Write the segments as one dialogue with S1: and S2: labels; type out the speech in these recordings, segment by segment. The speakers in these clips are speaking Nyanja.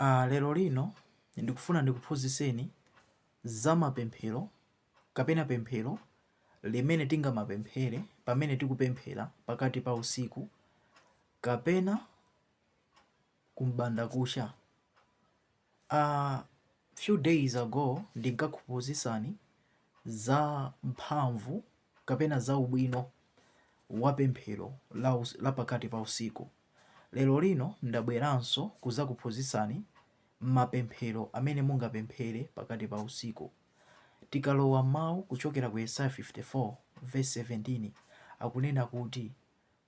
S1: Lero lino ndikufuna ndikuphunzitseni za mapemphero kapena pemphero limene tingamapemphere pamene tikupemphera pakati pa usiku kapena kumbandakucha. Few days ago ndinkakuphunzitsani za mphamvu kapena za ubwino wa pemphero la pakati pa usiku. Lero lino ndabweranso kuzakuphunzitsani mapemphero amene mungapemphere pakati pa usiku. Tikalowa mawu kuchokera ku Yesaya 54 verse 17 akunena kuti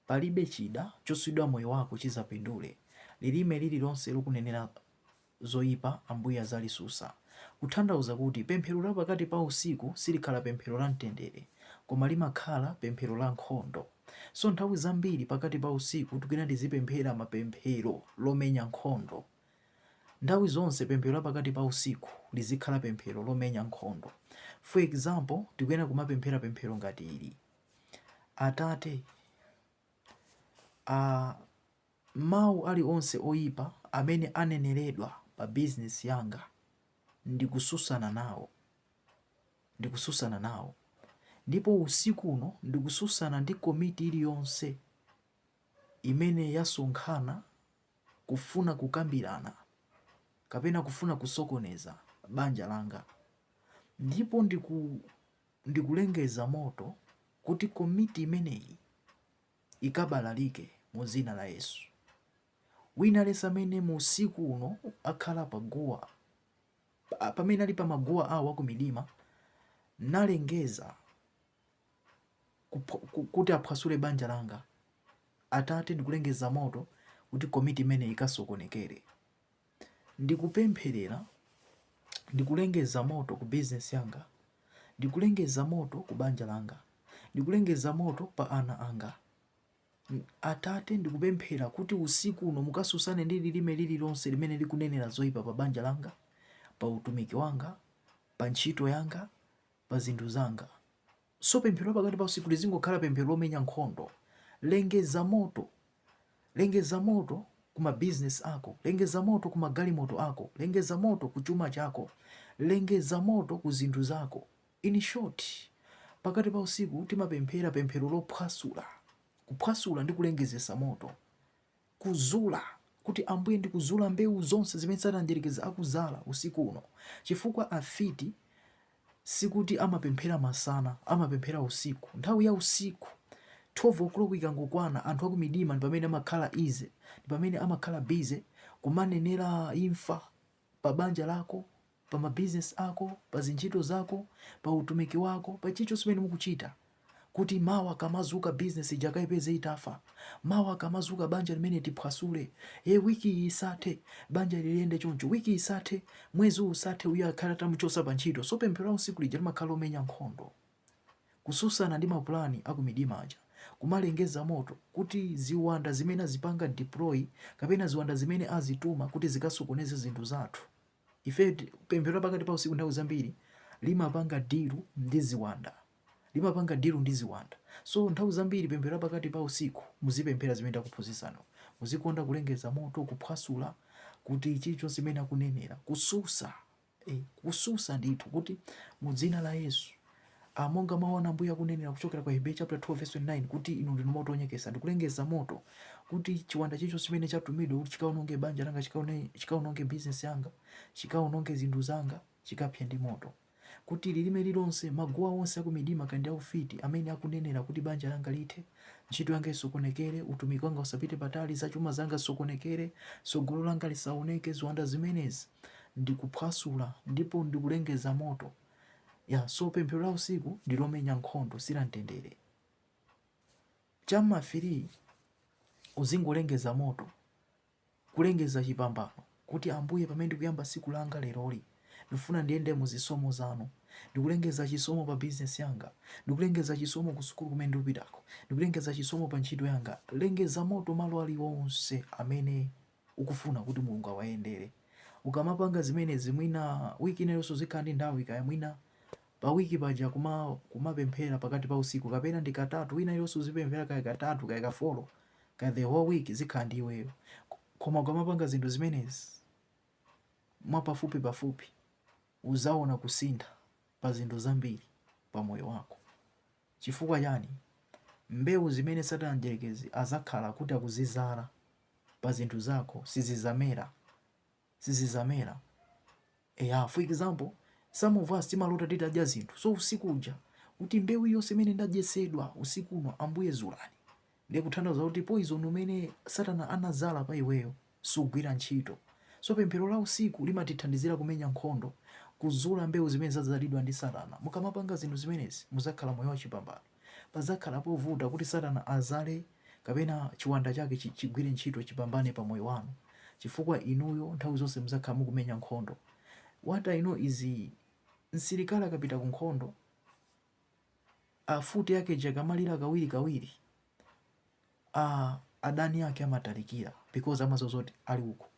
S1: palibe chida choswidwa moyo wako chizapindule, lilime lililonse likunenera zoyipa Ambuye azalisusa. Kutanthauza kuti pemphero la pakati pa usiku silikhala pemphero la mtendere, koma limakhala pemphero la nkhondo. So nthawi zambiri pakati pa usiku tikuyena tizipemphera mapemphero lomenya nkhondo. Nthawi zonse pemphero la pakati pa usiku lizikhala pemphero lomenya nkhondo. For example, tikuyena kumapemphera pemphero ngati ili: Atate, mawu aliwonse oyipa amene aneneredwa pa business yanga ndikususana nawo, ndipo usiku uno ndikususana ndi komiti iliyonse imene yasonkhana kufuna kukambirana kapena kufuna kusokoneza banja langa, ndipo ndikulengeza moto kuti komiti imeneyi ikabalalike mu dzina la Yesu. Wina aliyense amene mu usiku uno akhala paguwa, pamene ali pa maguwa awo akumdima, nalengeza kuti aphwasule banja langa, Atate ndikulengeza moto kuti komiti imeneyi ikasokonekere. Ndikupempherera, ndikulengeza moto ku business yanga, ndikulengeza moto ku banja langa, ndikulengeza moto pa ana anga. Atate ndikupemphera kuti usiku uno mukasusane ndi lilime lililonse limene likunenera zoyipa pa banja langa, pa utumiki wanga, pa ntchito yanga, pa zinthu zanga. So pemphero pakati pa usiku lizingokhala pemphero lomenya nkhondo. Lengeza moto ku mabizinesi ako, lengeza moto ku magalimoto ako, lengeza moto ku chuma chako, lengeza moto ku zinthu zako. In short, pakati pa usiku timapemphera pemphero lophwasula, kuphwasula ndi kulengezesa moto, kuzula, kuti Ambuye ndikuzula mbewu zonse zimene Satana akuzala usiku uno. Chifukwa afiti sikuti amapemphera masana, amapemphera usiku. Nthawi ya usiku 12 o'clock ikangokwana, anthu akumdima ndi pamene amakhala easy, ndi pamene amakhala busy kumanenera imfa pa banja lako, pa mabizinesi ako, pa zintchito zako, pa utumiki wako, pa chilichonse chimene mukuchita, kuti mawa akamazuka bizinesi ija akayipeze itafa, mawa akamazuka banja limene tiphwasule, wiki isathe banja liyende choncho, wiki isathe, mwezi usathe, uyo akhala tamuchosa pa ntchito. So pemphero la usiku lija limakhala lomenya nkhondo, kususana ndi mapulani akumdima aja, kumalengeza moto kuti ziwanda zimene azipanga deploy kapena ziwanda zimene azituma kuti zikasokoneze zinthu zathu. Ife pemphero pakati pa usiku nthawi zambiri limapanga dilu ndi ziwanda, So nthawi zambiri pemphero pakati pa usiku muzipemphera zimene ndakuphunzitsani, muzikonda kulengeza moto, kuphwasula, kuti chilichonse chimene akunenera, kususa ndithu, kuti mu dzina la Yesu. Monga mawu Ambuye akunenera kuchokera kwa Hebrew chapter 12 verse 9 kuti inu ndinu moto onyekesa, ndikulengeza moto kuti chiwanda chilichonse chimene chatumidwa kuti chikaononge banja langa, chikaononge business yanga, chikaononge zinthu zanga, chikaphe ndi moto. Kuti lilime lilonse, maguwa onse akumdima kandi aufiti amene akunenera kuti banja langa lithe, ntchito yanga isokonekere, utumiki wanga usapite patali, zachuma zanga zisokonekere, tsogolo langa lisaoneke, ziwanda zimenezi ndikuphwasula ndipo ndikulengeza moto. So pemphero la usiku ndilomenya nkhondo, sila mtendere. Chamma 3 uzingolengeza moto, kulengeza chipambano, kuti Ambuye pamene ndikuyamba siku langa leroli ndifuna ndiyende mu zisomo zanu, ndikulengeza chisomo pa business yanga, ndikulengeza chisomo ku sukulu kumene ndikupitako, ndikulengeza chisomo pa ntchito yanga. Lengeza moto malo aliwonse amene ukufuna kuti Mulungu awayendere. Ukamapanga zimenezi, mwina wiki inayonso zikhala ndi nthawi kaya mwina pa wiki paja kumapemphera pakati pa usiku kapena ndi katatu, wina iliyonse uzipemphera kaya katatu kaya kafolo kaya the whole week, zikhala ndi iweyo. Koma ukamapanga zinthu zimenezi mwapafupi pafupi uzaona kusintha pa zinthu zambiri pa moyo wako. Chifukwa chani? Mbewu zimene Satana mdierekezi azakhala kuti akuzizala pa zinthu zako sizizamera. For example, some of us timalota titadya zinthu, so usiku uja kuti mbewu yonse imene ndadyetsedwa usiku uno Ambuye zulani, ndiye kuthandiza kuti poison umene Satana anazala pa iweyo sugwira ntchito. So pemphero la usiku limatithandizira kumenya nkhondo, kuzula mbewu zimene zadzalidwa ndi Satana. Mukamapanga zinthu zimenezi muzakhala moyo wachipambano. Pazakhala povuta kuti Satana azale kapena chiwanda chake chigwire ntchito chipambane pa moyo wanu, chifukwa inuyo nthawi zonse muzakhala mukumenya nkhondo. What I know is msilikali akapita ku nkhondo, futi yake jakamalira kawiri adani yake amatalikira because amazozoti ali uko.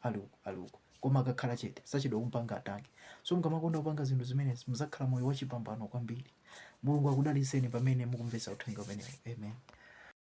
S1: Koma akakhala chete sachedwa kumpanga atake. So mukamakonda kupanga zinthu zimenezi muzakhala moyo wachipambano kwambiri. Mulungu akudaliseni pamene mukumvetsa uthenga umenewu. Amen.